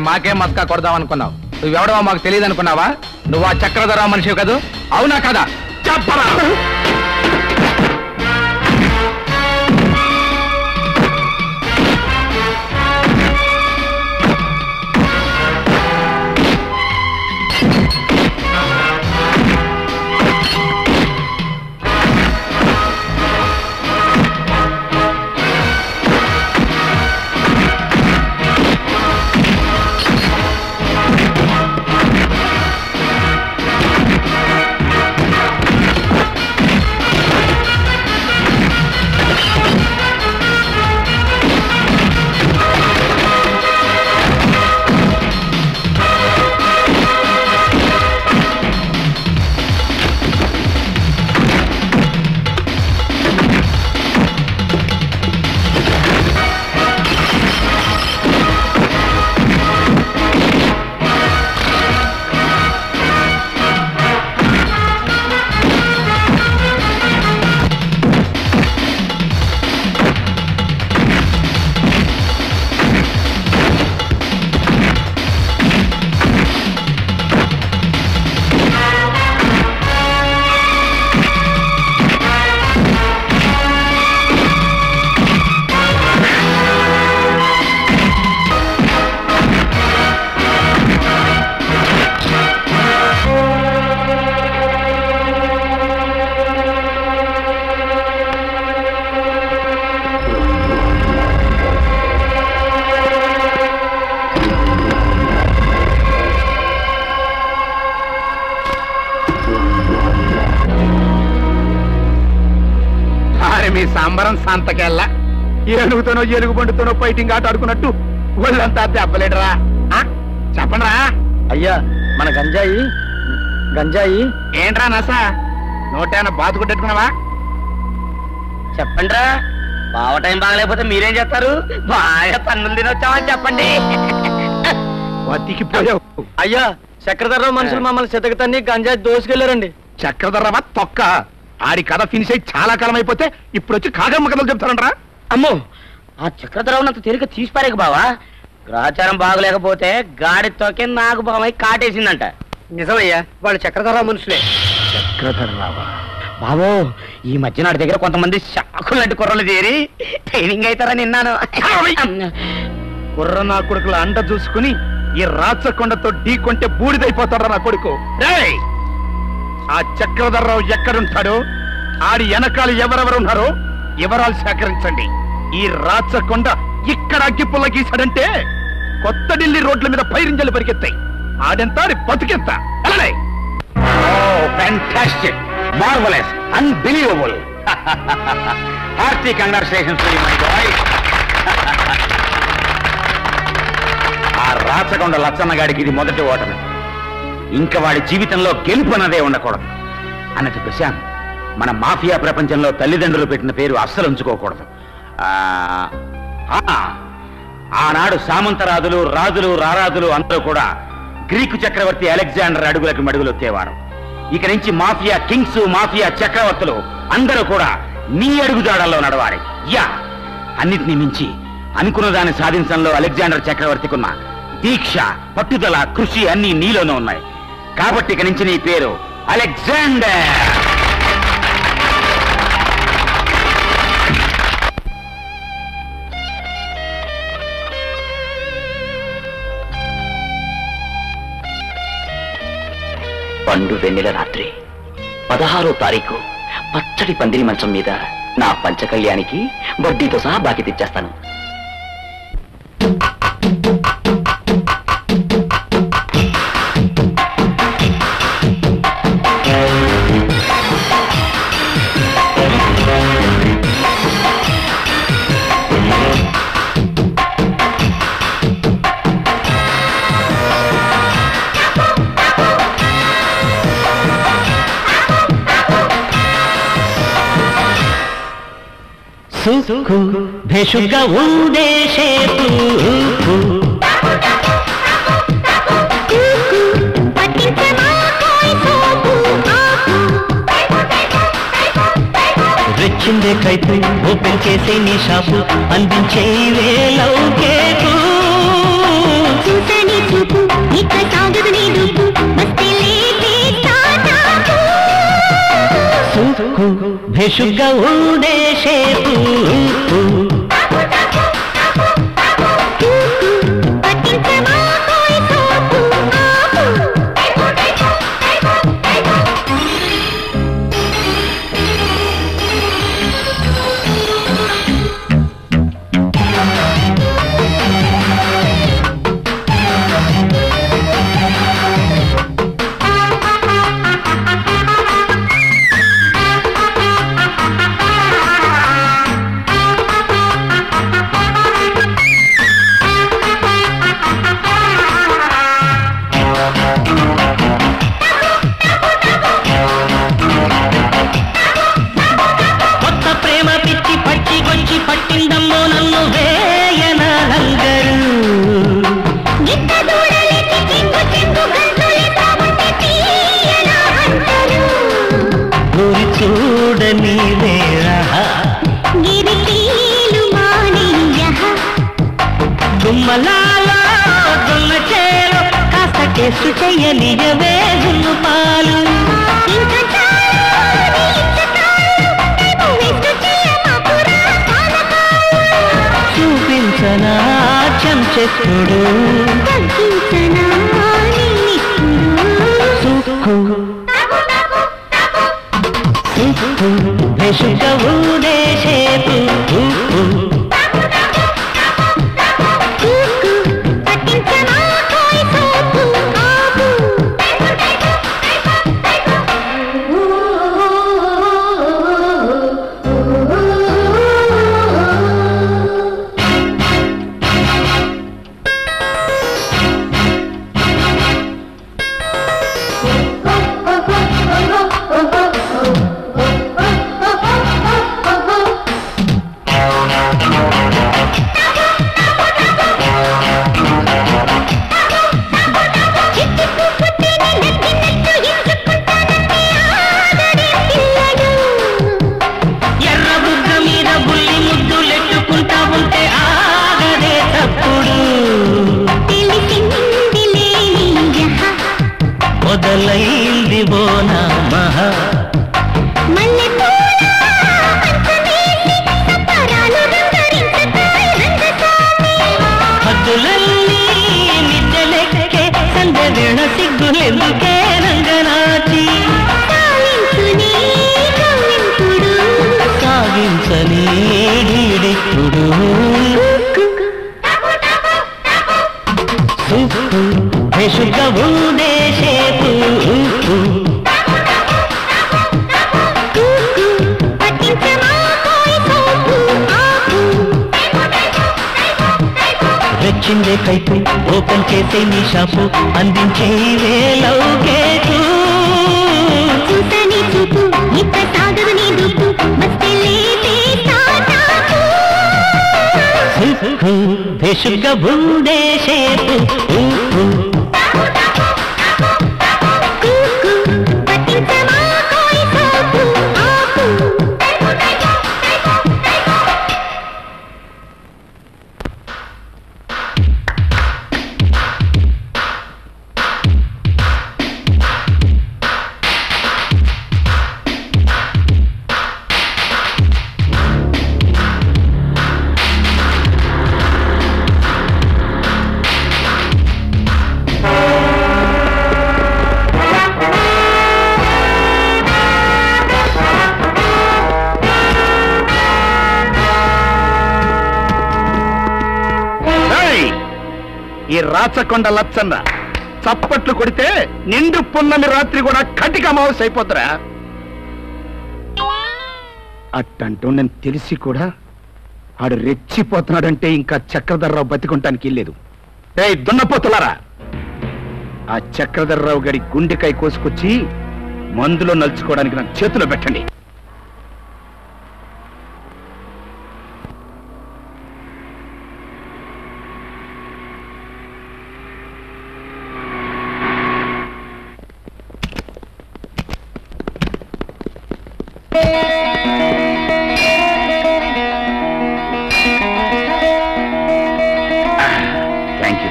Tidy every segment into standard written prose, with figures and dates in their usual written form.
మాకే మస్కా కొడదాం అనుకున్నావు. నువ్వెవడవో మాకు తెలియదు అనుకున్నావా? నువ్వు ఆ చక్రధర మనిషి కదూ? అవునా కదా? చెప్పరా. మీ సంబరం సంతకెళ్ళ ఏనుగుతోనో ఎలుగు బండుతోనో ఫైటింగ్ ఆట ఆడుకున్నట్టు ఒళ్ళంతా దెబ్బలేడరా. చెప్పండిరా. అయ్యా మన గంజాయి ఏంట్రా నస? నోటేనా బాతుకుంటున్నావా? చెప్పండిరా. బావ టైం బాగలేకపోతే మీరేం చేస్తారు? బాగా తన్నులు తినొచ్చామని చెప్పండి. బతికిపోయావు. అయ్యా చక్రధర్రావు మనుషులు మమ్మల్ని చెతకతన్ని గంజాయి దోసుకెళ్లారండి. చక్రధర్రావా తొక్క. ఆడి కథ ఫినిష్ అయ్యి చాలా కాలం అయిపోతే ఇప్పుడు వచ్చి కాగమ్మ కథలు చెప్తారంట్రా. అమ్మో ఆ చక్రధరావునంత తేలిక తీసిపారేక బావా. గ్రాచారం బాగలేకపోతే గాడితోకే నాకు బావై కాటేసిందంట. నిజమయ్యా వాళ్ళు చక్రధరావు మనుషులే. చక్రధర్రావా? బాబో ఈ మధ్య నాటి దగ్గర కొంతమంది శాఖలాంటి కుర్రలు చేరి ట్రైనింగ్ అవుతారని విన్నాను. కుర్ర నా కొడుకుల అండ చూసుకుని ఈ రాచకొండతో ఢీ కొంటే బూడిదైపోతారా నా కొడుకు. ఆ చక్రధర్రావు ఎక్కడుంటాడో, ఆడి వెనకాల ఎవరెవరున్నారో వివరాలు సేకరించండి. ఈ రాచకొండ ఇక్కడ అగ్గిపుల్ల గీశాడంటే కొత్త ఢిల్లీ రోడ్ల మీద పైరింజలు పరిగెత్తాయి. ఆడెంత బతుకెంత. Fantastic, marvellous, unbelievable. Hearty congratulations to you my boy. ఆ రాచకొండ లచ్చన్న గాడికి ఇది మొదటి ఓటమి. ఇంకా వాడి జీవితంలో గెలుపు అన్నదే ఉండకూడదు. అన్నట్టు ప్రశాంత్, మన మాఫియా ప్రపంచంలో తల్లిదండ్రులు పెట్టిన పేరు అస్సలు ఉంచుకోకూడదు. ఆనాడు సామంతరాజులు, రాజులు, రారాజులు అందరూ కూడా గ్రీకు చక్రవర్తి అలెగ్జాండర్ అడుగులకు మడుగులొత్తేవారు. ఇక నుంచి మాఫియా కింగ్స్, మాఫియా చక్రవర్తులు అందరూ కూడా నీ అడుగుజాడల్లో నడవాలి. యా, అన్నిటినీ మించి అనుకున్న దాన్ని సాధించడంలో అలెగ్జాండర్ చక్రవర్తికున్న దీక్ష, పట్టుదల, కృషి అన్నీ నీలోనే ఉన్నాయి. కాబట్టి ఇక నుంచి నీ పేరు అలెగ్జాండర్. పండు వెన్నెల రాత్రి 16వ తారీఖు పచ్చడి పందిరి మంచం మీద నా పంచకళ్యాణికి వడ్డీతో సహా బాకీ తెచ్చేస్తాను. సుఖు భేషుగా ఉండేసేపు రెచ్చిందే కైపు ఓపెన్ చేసే నీ షాపు అందించే వేలౌకేకు ఇక సాగదు నీ దూకు వస్తే లేపే తాటాకు సుక్కు భేషుగ్గా ఉండే షేపు పట్టించమా కోయి సోపు పట్టిందమ్మో నన్ను వేయన లంగరు గురి చూడని గుమ్మలాలో గుమ్మ చేలో కాస్త టేస్ట్ చెయ్యనియవే గున్ను పాలు చూపించనా చెంచెప్పుడు సుక్కు భేషుగ్గా ఉండే షేపు మొదలైంది బోనా మహా హద్దులన్నీ నిద్రలెక్కే సందవేణ సిగ్గులెందుకే రంగనాచి సాగించని డీడెప్పుడు సుక్కు భేషుగ్గా ఉండే షేపు రెచ్చిందే కైపు ఓపెన్ చేసే నీ షాపు అందించే వేలౌకేకు చూసని చూపు ఇక సాగదు నీ దూకు వస్తే లేపే తాటాకు సుక్కు భేషుగ్గా ఉండే షేపు ఈ రాచకొండ లచ్చన్న చప్పట్లు కొడితే నిండు పున్నమి రాత్రి కూడా కటిక అమావాస్య అయిపోతురా. అట్టంటూ నేను తెలిసి కూడా ఆడు రెచ్చిపోతున్నాడంటే ఇంకా చక్రధర్రావు బతికుంటానికి వెళ్ళలేదు. ఏయ్ దున్నపోతులారా, ఆ చక్రధర్రావు గడి గుండెకాయ కోసుకొచ్చి మందులో నలుచుకోవడానికి నాకు చేతిలో పెట్టండి. Thank you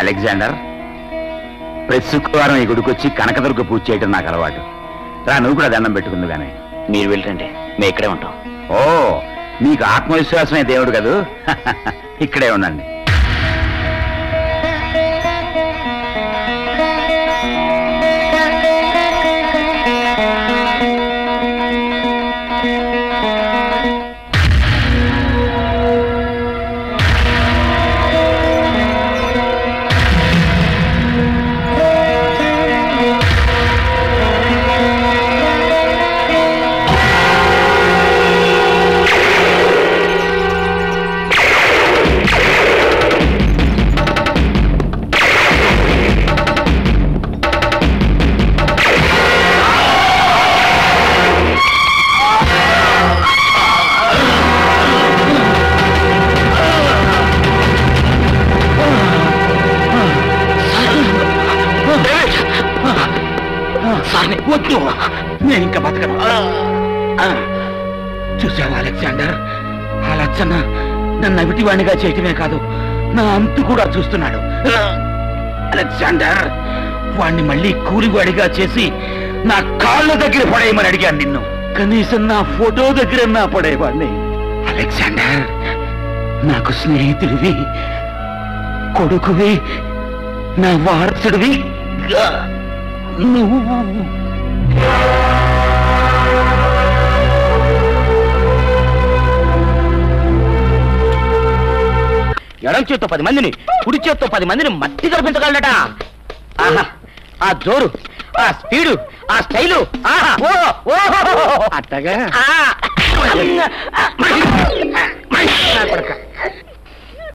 Alexander. ప్రతి శుక్రవారం ఈ గుడికి వచ్చి కనకదుర్గ పూజ చేయడం నాకు అలవాటు. రా, నువ్వు కూడా దండం పెట్టుకుంది కానీ. మీరు వెళ్ళండి, మేము ఇక్కడే ఉంటాం. ఓ, మీకు ఆత్మవిశ్వాసమే దేవుడు కదూ. ఇక్కడే ఉండండి. వద్దు, నేను ఇంకా బతకను. చూసావా అలెగ్జాండర్, ఆ లచ్చన్న నన్ను అవిటివాణిగా చేయటమే కాదు, నా అంతు కూడా చూస్తున్నాడు. అలెగ్జాండర్, వాణ్ణి మళ్ళీ కూలివాడిగా చేసి నా కాళ్ళ దగ్గర పడేయమని అడిగాను నిన్ను. కనీసం నా ఫోటో దగ్గర నా పడేవాడిని. అలెగ్జాండర్, నాకు స్నేహితుడివి, కొడుకువి, నా వారసుడివి నువ్వు. ఎడం చేత్తో 10 మందిని, కుడి చేత్తో 10 మందిని మట్టి కనిపించగలడట. ఆహా, ఆ జోరు, ఆ స్పీడు, ఆ స్టైలు, అట్టగా